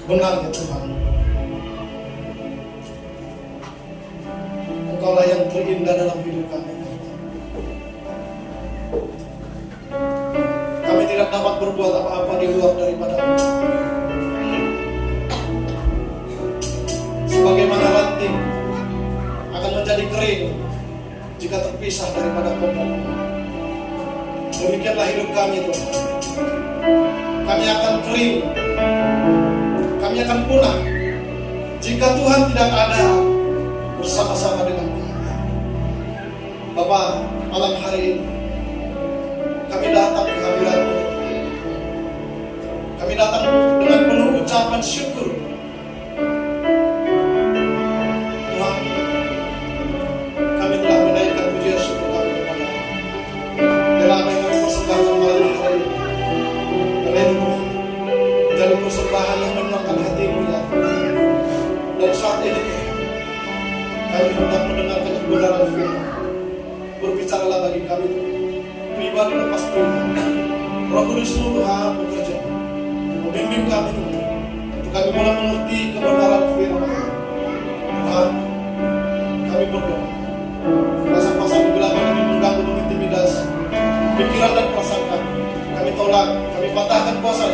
Benar ya Tuhan, Engkaulah yang terindah dalam hidup kami. Kami tidak dapat berbuat apa-apa di luar daripada Engkau. Sebagaimana ranting akan menjadi kering jika terpisah daripada pokok, demikianlah hidup kami Tuhan. Kami akan kering, kami akan punah jika Tuhan tidak ada bersama-sama dengan kami. Bapa, malam hari ini kami datang ke hadirat-Mu. Kami datang dengan penuh ucapan syukur. Tuhan, kami telah menaikkan pujian syukur kami kepada-Mu. Bila apa yang kami persembahkan malam hari ini, karena itu Tuhan, menjadi persembahan yang menyenangkan hati-Mu ya. Dan saat ini kami hendak mendengarkan kebenaran firman. Berbicaralah bagi kami Tuhan, pribadi lepas pribadi. Roh Kudus-Mu Tuhan bekerja, membimbing kami Tuhan, untuk kami mulai mengerti kebenaran firman. Tuhan, kami berdoa, pasang-pasang kegelapan ini mengganggu, mengintimidasi pikiran dan perasaan kami. Kami tolak, kami patahkan kuasa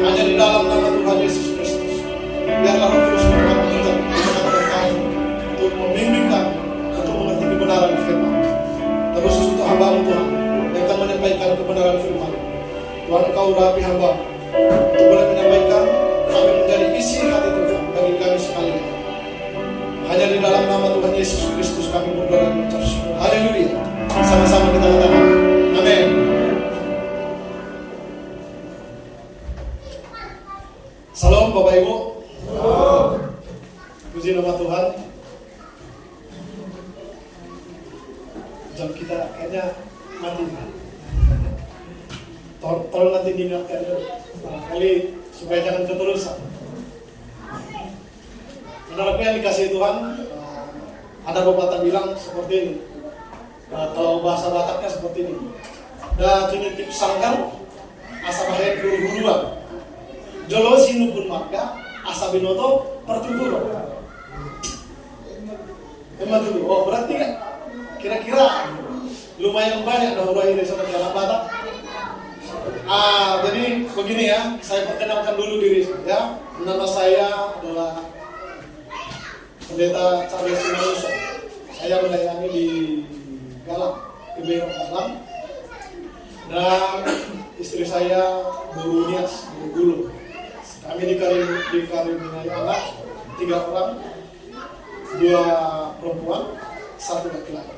hanya di dalam nama Tuhan Yesus Kristus. Biarlah Roh Kudus-Mu Tuhan bekerja bersama kami untuk membimbing kami untuk mengerti kebenaran firman. Terus untuk hamba-Mu Tuhan yang akan menyampaikan kebenaran firman. Tuhan, Engkau urapi hamba untuk boleh menyampaikan, kami menjadi isi hati Tuhan bagi kami sekalian. Hanya di dalam nama Tuhan Yesus Kristus kami berdoa dan mengucap syukur. Haleluya. Sama-sama kita katakan amin. Salam Bapak Ibu. Salam. Puji nama Tuhan. Jam kita kayaknya mati. Tolong nanti diingatkan barangkali supaya jangan keterusan. Menurutku yang dikasih Tuhan, ada pepatah bilang seperti ini, atau bahasa Bataknya seperti ini. Da tinitip sangkar asa bahen guru-guruan. Jolo sinupun marga asa binoto pertuturo. Emang dulu. Oh berarti kan kira-kira lumayan banyak dahulu ini seperti anak Batak. Jadi begini ya, saya perkenalkan dulu diri ya. Nama saya adalah Pendeta Charles Simaluso. Saya melayani di Galang, PBO Galang. Dan istri saya Bu Nias, Bu Gulu. Kami dikaruniai anak 3 orang, 2 perempuan, 1 laki-laki.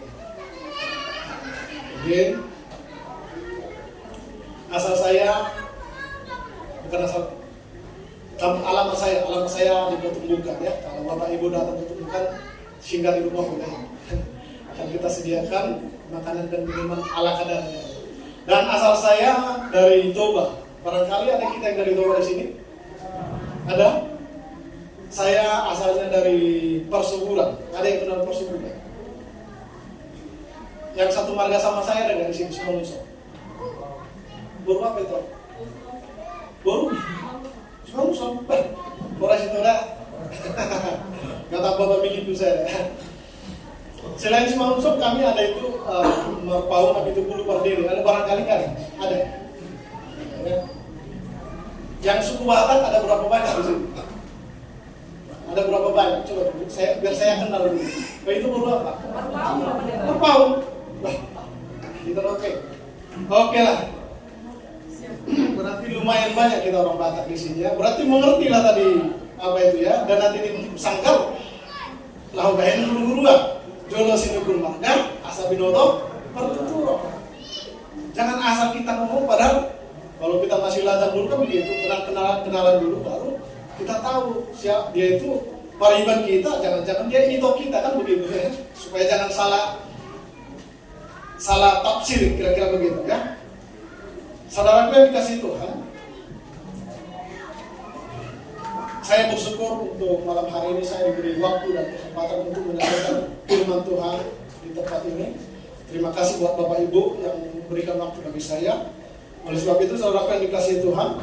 Oke. Asal saya bukan asal alamat saya di Batu Bukan ya. Kalau Bapak Ibu datang ke Batu Bukan, singgah di rumah boleh. Akan kita sediakan makanan dan minuman ala kadarnya. Dan asal saya dari Toba. Barangkali ada kita yang dari Toba di sini? Ada? Saya asalnya dari Persuburan. Ada yang kenal Persuburan? Yang satu marga sama saya ada dari sini, Simaluso. Baru apa itu? Baru? Simaluso? Boras itu dah. Gak tahu Bapak begitu saya. Selain Simaluso kami ada itu Merpaun, Abitu Bulu, Pardiri. Ada barangkali kan? Ada. Yang suku Batak ada berapa banyak di sini? Ada berapa banyak? Coba biar saya kenal dulu. Itu baru apa? Merpaun. Wah, kita oke. Oke lah. Berarti lumayan banyak kita orang Batak di sini ya. Berarti mengerti lah tadi apa itu ya. Dan nanti di sangkal lahu bahen guru-guruan. Jolo sinukun marga asa binoto pertuturo. Jangan asal kita ngomong padahal kalau kita masih ladang dulu kan begitu, kenalan dulu baru kita tahu siapa dia itu pariban kita, jangan-jangan dia itu kita kan begitu ya. Supaya jangan salah tafsir kira-kira begitu ya. Saudaraku yang dikasih Tuhan, saya bersyukur untuk malam hari ini saya diberi waktu dan kesempatan untuk menyampaikan firman Tuhan di tempat ini. Terima kasih buat Bapak Ibu yang memberikan waktu bagi saya. Oleh sebab itu saudaraku yang dikasih Tuhan,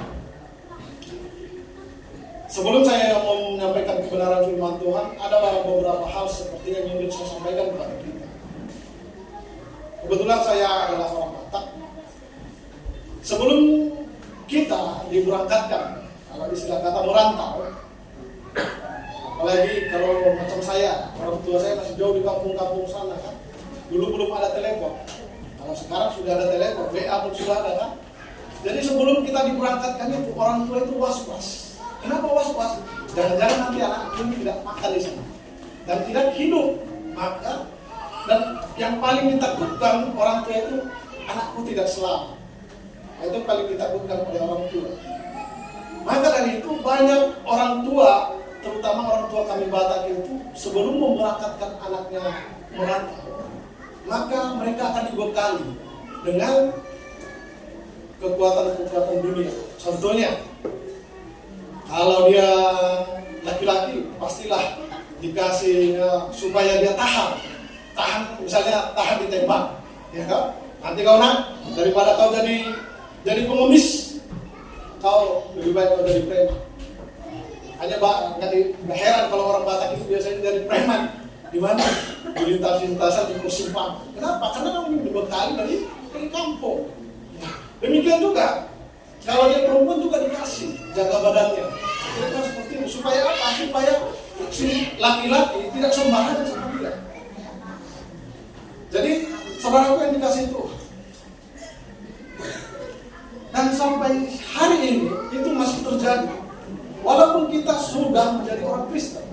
Sebelum saya mau menyampaikan kebenaran firman Tuhan, ada beberapa hal seperti yang ingin saya sampaikan kepada kita. Kebetulan saya adalah orang Batak. Sebelum kita diberangkatkan, kalau istilah kata merantau, apalagi kalau macam saya, orang tua saya masih jauh di kampung-kampung sana kan. Dulu belum ada telepon. Kalau sekarang sudah ada telepon, WA pun sudah ada kan. Jadi sebelum kita diberangkatkan itu, orang tua itu was-was. Kenapa was-was? Jangan-jangan nanti anak ini tidak makan di sana dan tidak hidup. Maka dan yang paling ditakutkan orang tua itu, anakku tidak selamat. Itu paling ditakutkan oleh orang tua. Maka dari itu banyak orang tua, terutama orang tua kami Batak itu, sebelum memberangkatkan anaknya merantau, maka mereka akan dibekali dengan kekuatan-kekuatan dunia. Contohnya, kalau dia laki-laki, pastilah dikasih supaya dia tahan, misalnya tahan ditembak, ya kan? Nanti kau daripada kau jadi pengemis, kau lebih baik kau jadi preman. Hanya nggak heran kalau orang Batak itu biasanya dari preman, di mana di lintas-lintasan di persimpangan. Kenapa? Karena kamu dibekali dari kampung. Demikian juga kalau dia perempuan juga dikasih jaga badannya. Kira-kira seperti itu. Supaya apa? Supaya si laki-laki tidak sembarangan sama dia. Jadi saudaraku yang dikasih Tuhan. Dan sampai hari ini itu masih terjadi. Walaupun kita sudah menjadi orang Kristen.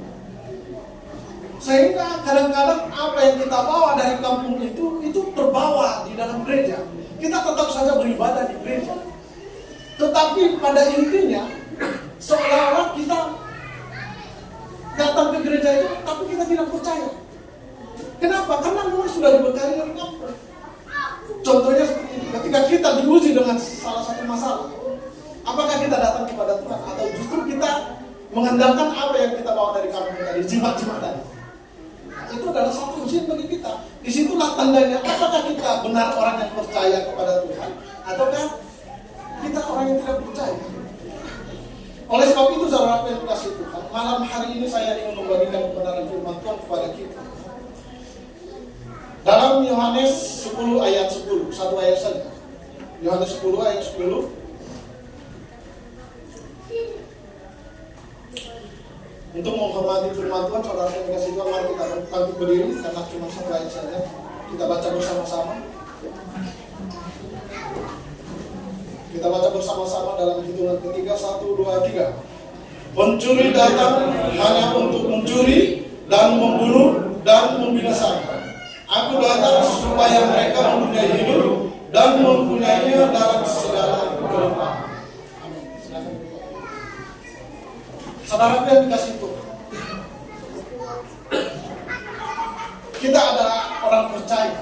Sehingga kadang-kadang apa yang kita bawa dari kampung itu terbawa di dalam gereja. Kita tetap saja beribadah di gereja. Tetapi pada intinya seolah-olah kita datang ke gereja itu, tapi kita tidak percaya. Kenapa? Karena memang sudah dibekali dari kampung. Contohnya seperti ini, ketika kita diuji dengan salah satu masalah, apakah kita datang kepada Tuhan atau justru kita mengandalkan apa yang kita bawa dari kampung tadi, jimat-jimat tadi? Itu adalah satu ujian bagi kita. Disitulah tandanya apakah kita benar orang yang percaya kepada Tuhan ataukah kita orang yang tidak percaya. Oleh sebab itu saudara yang dikasih Tuhan, malam hari ini saya ingin membagikan kebenaran firman Tuhan kepada kita. Dalam Yohanes 10 ayat 10, satu ayat saja. Yohanes 10 ayat 10. Untuk menghormati firman Tuhan, saudara yang dikasih Tuhan, mari kita bangkit berdiri karena cuma satu ayat saja. Kita baca bersama-sama. Kita baca bersama-sama dalam hitungan ketiga, 1, 2, 3. Pencuri datang hanya untuk mencuri dan membunuh dan membinasakan. Aku datang supaya mereka mempunyai hidup dan mempunyainya dalam segala kelimpahan. Amin. Silakan. Saudara yang dikasih Tuhan, kita adalah orang percaya,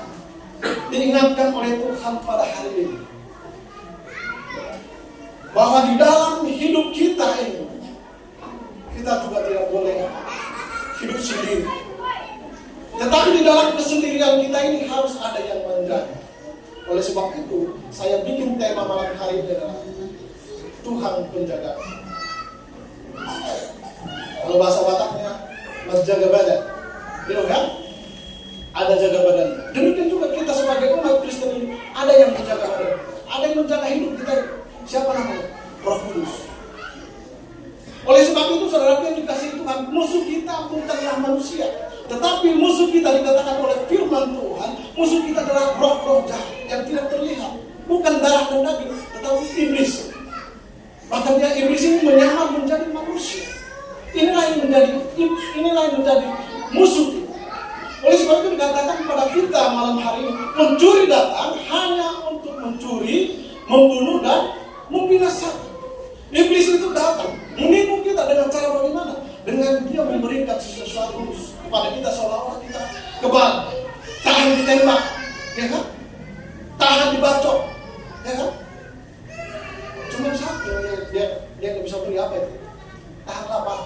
diingatkan oleh Tuhan pada hari ini bahwa di dalam hidup kita ini kita juga tidak boleh hidup sendiri. Tetapi di dalam kesendirian kita ini harus ada yang menjaga. Oleh sebab itu saya bikin tema malam hari ini adalah Tuhan penjaga. Kalau bahasa Bataknya menjaga badan, gitu kan? Ada jaga badan. Demikian juga kita sebagai umat Kristen ini ada yang menjaga badan, ada yang menjaga hidup kita. Siapa namanya? Roh Kudus. Oleh sebab itu saudara yang dikasih Tuhan, musuh kita bukanlah manusia, tetapi musuh kita dikatakan oleh firman Tuhan, musuh kita adalah roh-roh jahat yang tidak terlihat, bukan darah dan daging, tetapi iblis. Bahkan dia iblis ini menyamar menjadi manusia. Inilah yang menjadi musuh kita. Oleh sebab itu dikatakan kepada kita malam hari ini, pencuri datang hanya untuk mencuri, membunuh dan membinasakan. Iblis itu datang menipu kita dengan cara bagaimana? Dengan dia memberikan sesuatu kepada kita seolah-olah kita kebal, tahan ditembak, ya kan? Tahan dibacok, ya kan? Cuma satu dia nggak bisa beri apa itu? Tahan lapar,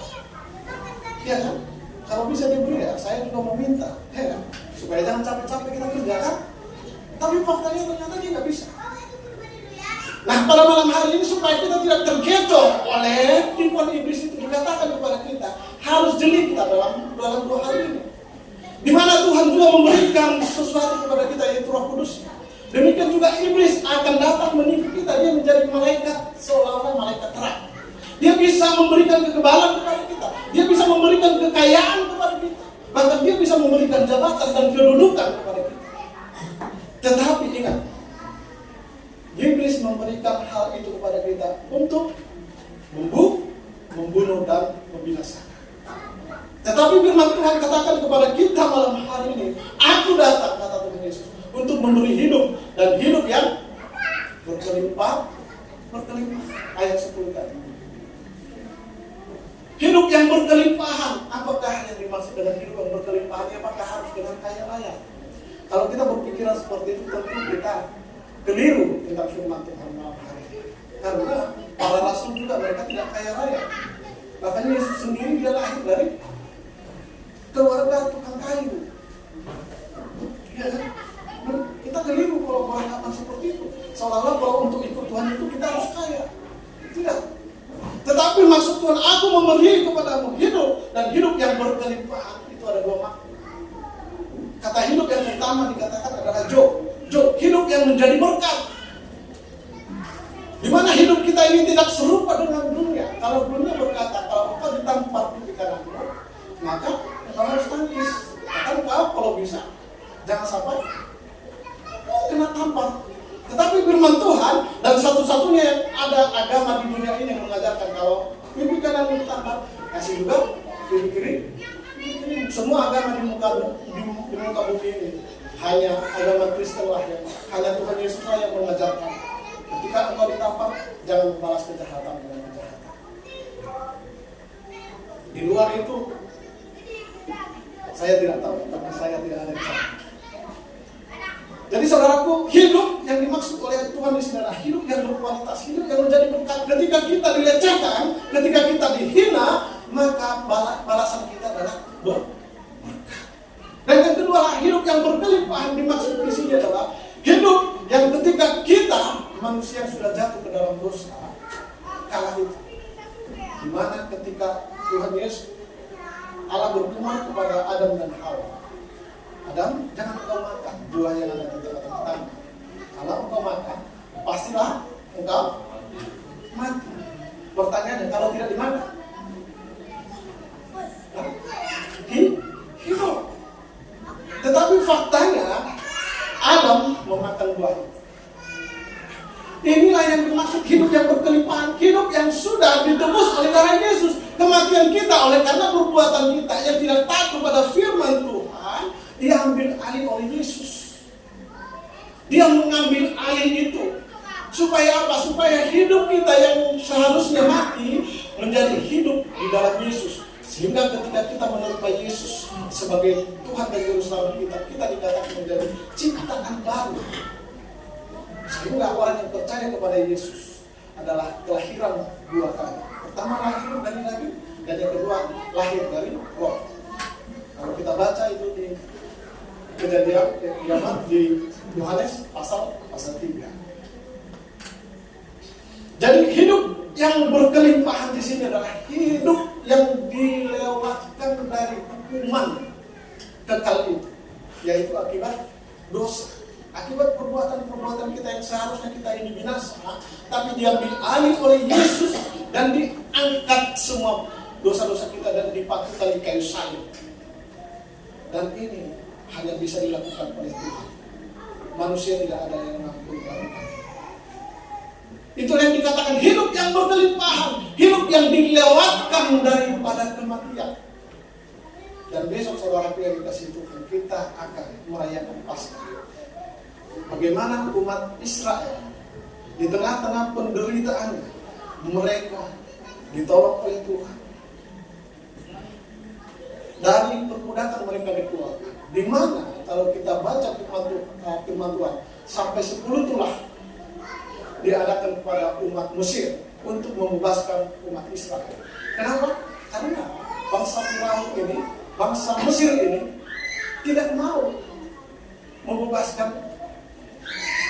ya kan? Kalau bisa diberi ya, saya juga mau minta, ya kan? Supaya jangan capek-capek kita kerja kan? Tapi faktanya ternyata dia nggak bisa. Nah pada malam hari ini supaya kita tidak terkecoh oleh tipuan iblis itu, dikatakan kepada kita harus jeli kita dalam 2 hari ini. Di mana Tuhan juga memberikan sesuatu kepada kita, yaitu Roh Kudus. Demikian juga iblis akan datang menipu kita. Dia menjadi malaikat, seolah-olah malaikat terang. Dia bisa memberikan kekebalan kepada kita. Dia bisa memberikan kekayaan kepada kita. Bahkan dia bisa memberikan jabatan dan kedudukan kepada kita. Tetapi ingat, iblis memberikan hal itu kepada kita untuk membunuh dan membinasakan. Tetapi firman Tuhan katakan kepada kita malam hari ini, aku datang, kata Tuhan Yesus, untuk memberi hidup, dan hidup yang berkelimpah. Ayat 10 tadi. Hidup yang berkelimpahan. Apakah yang dimaksud dengan hidup yang berkelimpahan? Apakah harus dengan kaya raya? Kalau kita berpikiran seperti itu, tentu kita keliru tentang firman Tuhan malam hari ini. Karena para rasul juga mereka tidak kaya raya. Bahkan Yesus sendiri dia lahir dari keluarga tukang kayu. Ya, kita keliru kalau beranggapan seperti itu. Seolah-olah kalau untuk ikut Tuhan itu kita harus kaya. Tidak. Tetapi maksud Tuhan, aku memberi kepadamu hidup, dan hidup yang berkelimpahan. Itu ada 2 makna. Kata hidup yang pertama dikatakan adalah hidup yang menjadi berkat. Di mana hidup kita ini tidak serupa dengan dunia. Kalau dunia berkata, kalau engkau ditampar di kananmu, maka engkau harus tangkis. Kata engkau kalau bisa, jangan sampai kena tampar. Tetapi firman Tuhan, dan satu-satunya yang ada agama di dunia ini yang mengajarkan kalau pipi kanan ditampar, kasih juga pipi kiri. Semua agama di muka bumi ini hanya agama Kristen lah yang hanya Tuhan Yesus lah yang mengajarkan. Ketika engkau ditampar, jangan membalas kejahatan dengan kejahatan. Di luar itu, saya tidak tahu, karena saya tidak ada di sana. Jadi saudaraku, hidup yang dimaksud oleh Tuhan di sini adalah hidup yang berkualitas, hidup yang menjadi berkat. Ketika kita dilecehkan, ketika kita dihina, maka balasan kita adalah berkat. Dan yang kedua, hidup yang berkelimpahan dimaksud di sini adalah hidup yang ketika kita manusia yang sudah jatuh ke dalam dosa, kala itu, di mana ketika Tuhan Yesus Allah berfirman kepada Adam dan Hawa, Adam, jangan engkau makan buah yang ada di tengah tangan. Kalau engkau makan, pastilah engkau mati. Pertanyaannya, kalau tidak dimakan, hidup. Tetapi faktanya, Adam memakan buah itu. Inilah yang dimaksud hidup yang berkelimpahan, hidup yang sudah ditebus oleh darah Yesus. Kematian kita oleh karena perbuatan kita yang tidak taat kepada firman Tuhan, diambil alih oleh Yesus. Dia mengambil alih itu. Supaya apa? Supaya hidup kita yang seharusnya mati menjadi hidup di dalam Yesus. Sehingga ketika kita menerima Yesus sebagai Tuhan dan Juru Selamat kita, kita dikatakan menjadi ciptaan baru. Sehingga orang yang percaya kepada Yesus adalah kelahiran 2 kali. Pertama lahir dari Nabi, dan yang kedua lahir dari Roh. Kalau kita baca itu di Kejadian di Yohanes pasal 3. Jadi hidup yang berkelimpahan di sini adalah hidup yang dilewatkan dari hukuman kekal itu, yaitu akibat dosa. Akibat perbuatan-perbuatan kita yang seharusnya kita ini binasa, tapi diambil alih oleh Yesus dan diangkat semua dosa-dosa kita dan dipatutkan di kayu salib. Dan ini hanya bisa dilakukan oleh Tuhan. Manusia tidak ada yang mampu melakukan. Itu yang dikatakan hidup yang berkelimpahan, hidup yang dilewatkan daripada kematian. Dan besok saudaraku yang dikasihi Tuhan, kita akan merayakan Paskah. Bagaimana umat Israel di tengah-tengah penderitaannya, mereka ditolong oleh Tuhan. Dari perbudakan mereka dikeluarkan. Di mana kalau kita baca firman Tuhan, sampai 10 tulah diadakan kepada umat Mesir untuk membebaskan umat Israel. Kenapa? Karena bangsa Firaun ini, bangsa Mesir ini tidak mau membebaskan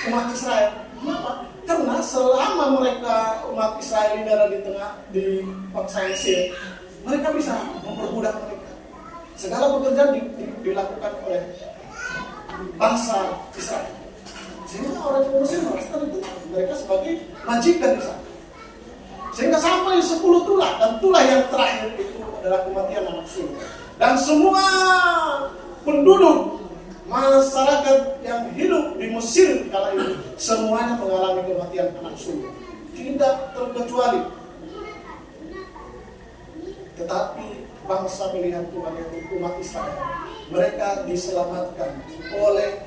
umat Israel. Kenapa? Karena selama mereka umat Israel ini ada di tengah di bangsa Mesir, mereka bisa memperbudak mereka. Segala pekerjaan dilakukan oleh bangsa Israel. Sehingga orang Mesir merasa mereka sebagai majikan di sana. Sehingga sampai 10 tulah, dan tulah yang terakhir itu adalah kematian anak sulung. Dan semua penduduk masyarakat yang hidup di Mesir kala itu semuanya mengalami kematian anak sulung, tidak terkecuali. Tetapi bangsa pilihan Tuhan yaitu umat Israel, mereka diselamatkan oleh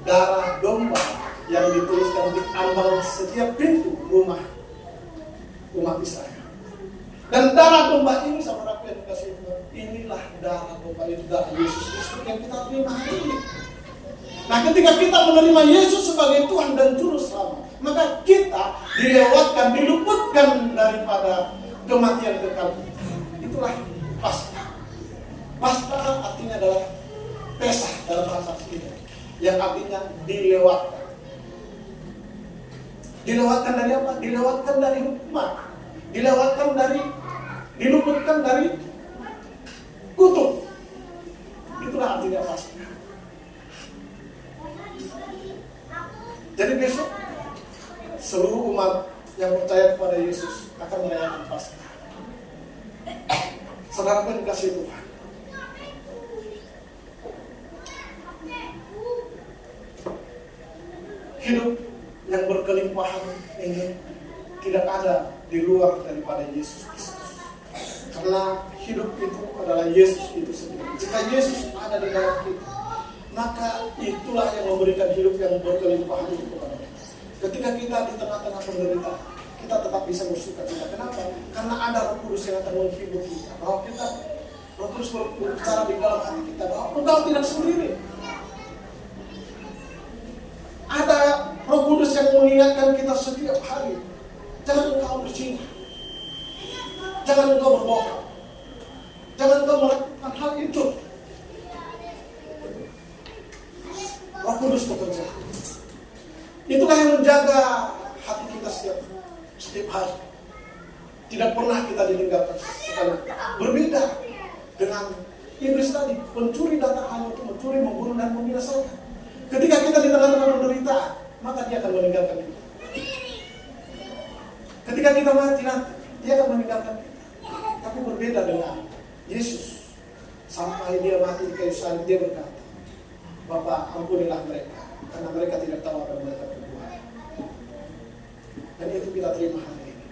darah domba yang dituliskan di ambang setiap pintu rumah umat Israel. Dan darah domba ini, saudara yang dikasih Tuhan, inilah darah domba, itu darah Yesus Kristus yang kita terima hari ini. Nah, ketika kita menerima Yesus sebagai Tuhan dan Juru Selamat, maka kita dilewatkan, diluputkan daripada kematian kekal. Itulah Paskah. Paskah artinya adalah Pesah dalam bahasa aslinya, yang artinya dilewatkan. Dilewatkan dari apa? Dilewatkan dari hukuman, dilewatkan dari, diluputkan dari kutuk. Itulah artinya Paskah. Jadi besok seluruh umat yang percaya kepada Yesus akan merayakan Paskah. Saudara yang dikasihi Tuhan, hidup yang berkelimpahan ini tidak ada di luar daripada Yesus Kristus. Karena hidup itu adalah Yesus itu sendiri. Jika Yesus ada di dalam kita, maka itulah yang memberikan hidup yang berkelimpahan itu kepada kita. Ketika kita di tengah-tengah penderitaan, kita tetap bisa bersuka cita. Kenapa? Karena ada Roh Kudus yang akan menghibur kita. Bahwa kita, Roh Kudus berbicara di dalam hati kita bahwa engkau tidak sendiri. Ada Roh Kudus yang mengingatkan kita setiap hari. Jangan engkau berzina, jangan engkau berbohong, jangan engkau melakukan hal itu. Roh Kudus bekerja. Itulah yang menjaga hati kita setiap hari. Tidak pernah kita ditinggalkan sekali. Berbeda dengan iblis tadi, pencuri datang hanya untuk mencuri, membunuh dan membinasakan. Ketika kita di tengah-tengah penderitaan, maka dia akan meninggalkan kita. Ketika kita mati nanti, dia akan meninggalkan kita. Tapi berbeda dengan Yesus. Sampai dia mati di kayu salib, dia berkata, Bapa, ampunilah mereka, karena mereka tidak tahu apa yang mereka perbuat. Dan itu kita terima hari ini.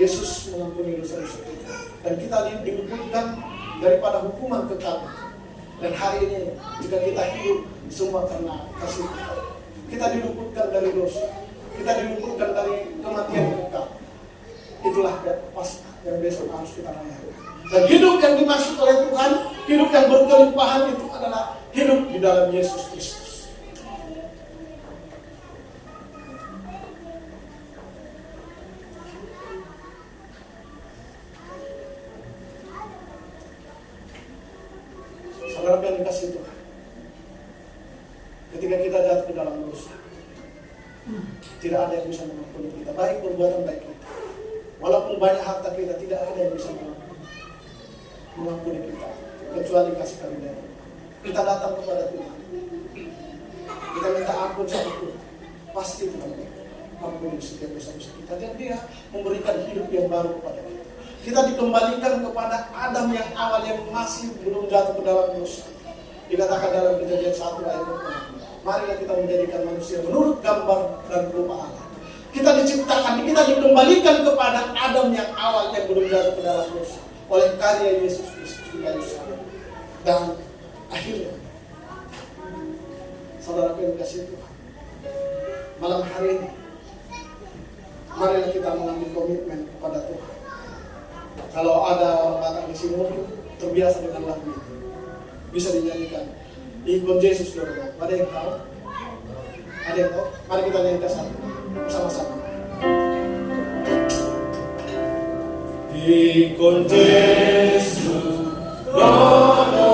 Yesus mengampuni dosa-dosa kita, dan kita diluputkan daripada hukuman kekal. Dan hari ini jika kita hidup semua karena kasih kita diluputkan dari dosa, kita diluputkan dari kematian kekal. Itulah Paskah yang besok harus kita rayakan. Dan hidup yang dimaksud oleh Tuhan, hidup yang berkelimpahan itu adalah hidup di dalam Yesus Kristus. Saudara yang dikasihi Tuhan, ketika kita jatuh ke dalam dosa, tidak ada yang bisa mengampuni kita, baik perbuatan baik kita. Walaupun banyak harta kita, tidak ada yang bisa mengampuni kita, kecuali kasih karunia. Kita datang kepada Tuhan, kita minta ampun sama Tuhan, pasti Tuhan ampuni setiap dosa-dosa kita, dan Dia memberikan hidup yang baru kepada kita. Kita dikembalikan kepada Adam yang awal, yang masih belum jatuh ke dalam dosa. Dikatakan dalam Kejadian 1 ayat 4, marilah kita menjadikan manusia menurut gambar dan rupa Allah. Kita diciptakan, kita dikembalikan kepada Adam yang awal yang belum jatuh ke dalam dosa oleh karya Yesus Kristus di kayu salib. Dan akhirnya, saudara yang dikasihi Tuhan, malam hari ini, marilah kita mengambil komitmen kepada Tuhan. Kalau ada orang Batak di sini mungkin terbiasa dengan lagu itu, bisa dinyanyikan. Ikut Yesus saudara. Ada yang tahu? Ada yang tahu? Mari kita nyanyikan satu bersama-sama. Ikut Yesus, doa-doaku,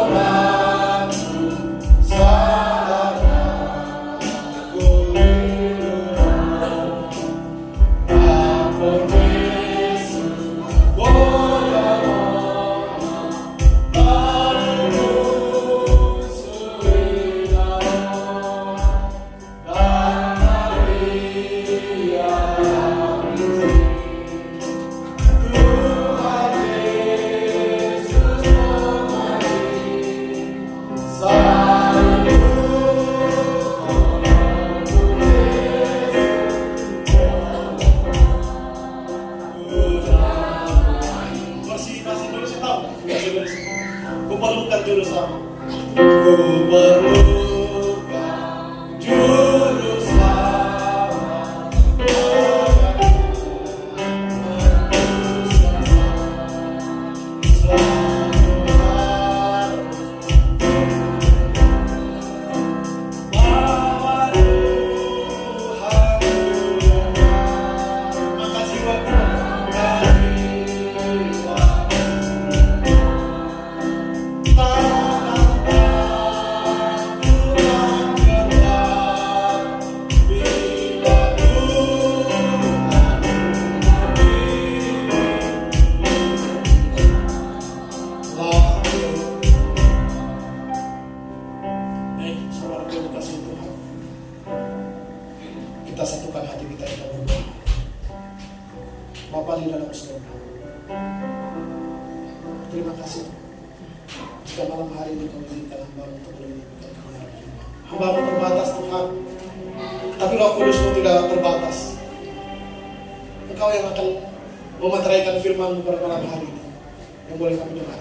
salah Kita satukan hati kita berdoa. Bapa di dalam surga, terima kasih jika malam hari ini kau izinkan hamba untuk menyampaikan kebenaran firman. Hamba terbatas Tuhan, tapi Roh Kudus-Mu tidak terbatas. Engkau yang akan memateraikan firman-Mu pada malam hari ini yang boleh kami dengar,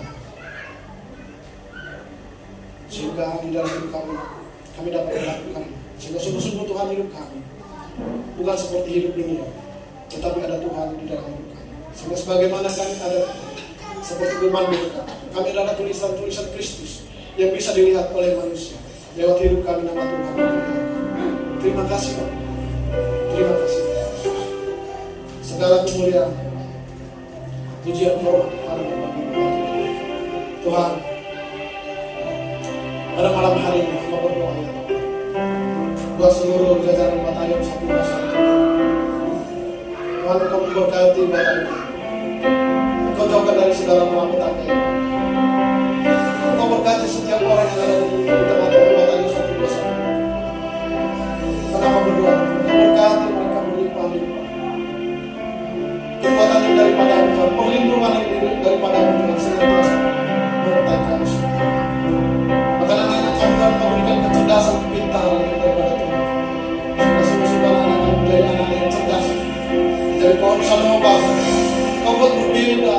sehingga di dalam hidup kami dapat melakukan, sehingga sungguh-sungguh Tuhan hidup kami bukan seperti hidup dunia, tetapi ada Tuhan di dalam hidup kami. Sehingga sebagaimana kami ada seperti firman berkata, kami adalah tulisan-tulisan Kristus yang bisa dilihat oleh manusia. Lewat hidup kami nama Tuhan. Terima kasih Bapak. Terima kasih Yesus. Segala kemuliaan, pujian hormat kepada Bapa Tuhan. Pada malam hari ini kita berdoa ya buat seluruh jajaran batalion 121. Tuhan, Engkau memberkati batalion. Engkau jauhkan dari segala malapetaka. Engkau berkati setiap orang yang ada di tengah-tengah batalion 121. Kenapa berdoa? Engkau berkati mereka berlimpah-limpah. Kekuatan yang daripada Tuhan, perlindungan yang daripada Tuhan senantiasa menyertai kami semua. Bahkan anak-anak kami Tuhan, Engkau berikan kecerdasan, kepintaran yang daripada Tuhan. Sehingga semua anak kami menjadi anak yang cerdas. Dari pohon sanoba, Kau buat berbeda.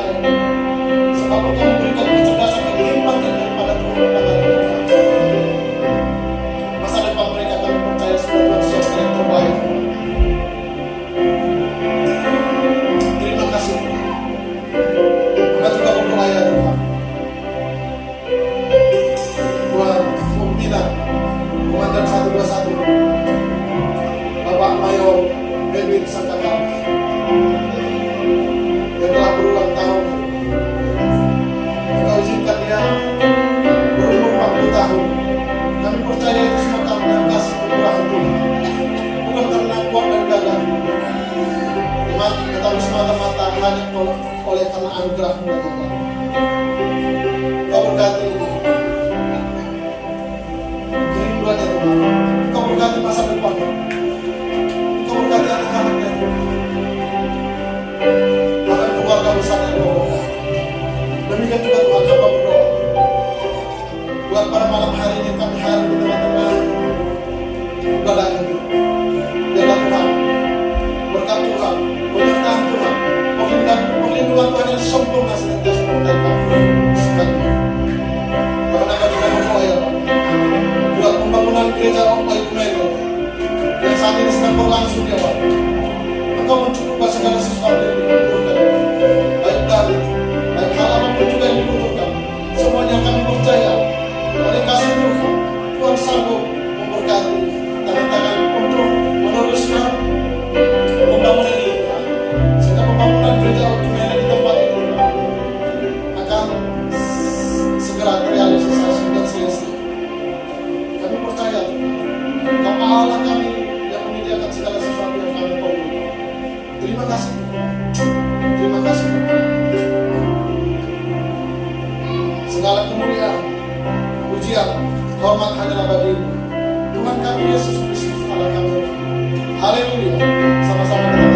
Sebab Kau memberikan kecerdasan yang berlimpah daripada Tuhan. Masa depan mereka kami percaya semua Tuhan siapkan yang terbaik. Terima kasih Tuhan. Maka juga berdoa ya Tuhan. Tuhan pimpinan Komandan 121 Bapak Mayor Edwin Sangkakal yang telah berulang tahun. Engkau izinkan dia berumur 40 tahun. Kami percaya itu semua karena kasih kemurahan Tuhan, bukan karena kuat dan gagah, tetapi semata-mata hanya oleh karena anugerah-Mu ya Tuhan. Kau berkati kerinduannya Tuhan. Kau berkati masa depan. Kau berkati anak-anaknya Tuhan. Bahkan keluarga besarnya Tuhan. Demikian juga Tuhan, hamba berdoa buat pada malam hari ini kami hadir di tengah-tengah ibadah ini. Biarlah Tuhan, berkat Tuhan, penyertaan Tuhan, perlindungan Tuhan yang sempurna senantiasa menyertai kami sekali. Karena kami juga berdoa ya Pak, buat pembangunan gereja Opai Kumene yang saat ini sedang berlangsung ya Pak. Engkau mencukupkan segala sesuatu yang dibutuhkan, baik dari, baik hal apapun juga yang dibutuhkan. Semuanya kami percaya oleh kasih Tuhan, Tuhan sanggup memberkati tangan-tangan untuk meneruskan pembangunan ini, sehingga pembangunan gereja Okumene di tempat ini akan segera terrealisasi dan selesai. Kami percaya Kau Allah kami yang menyediakan segala sesuatu yang kami perlu. Terima kasih Tuhan. Terima kasih Tuhan. Segala kemuliaan, pujian, hormat hanyalah bagi Tuhan kami Yesus Kristus Allah kami. Haleluya. Sama-sama kita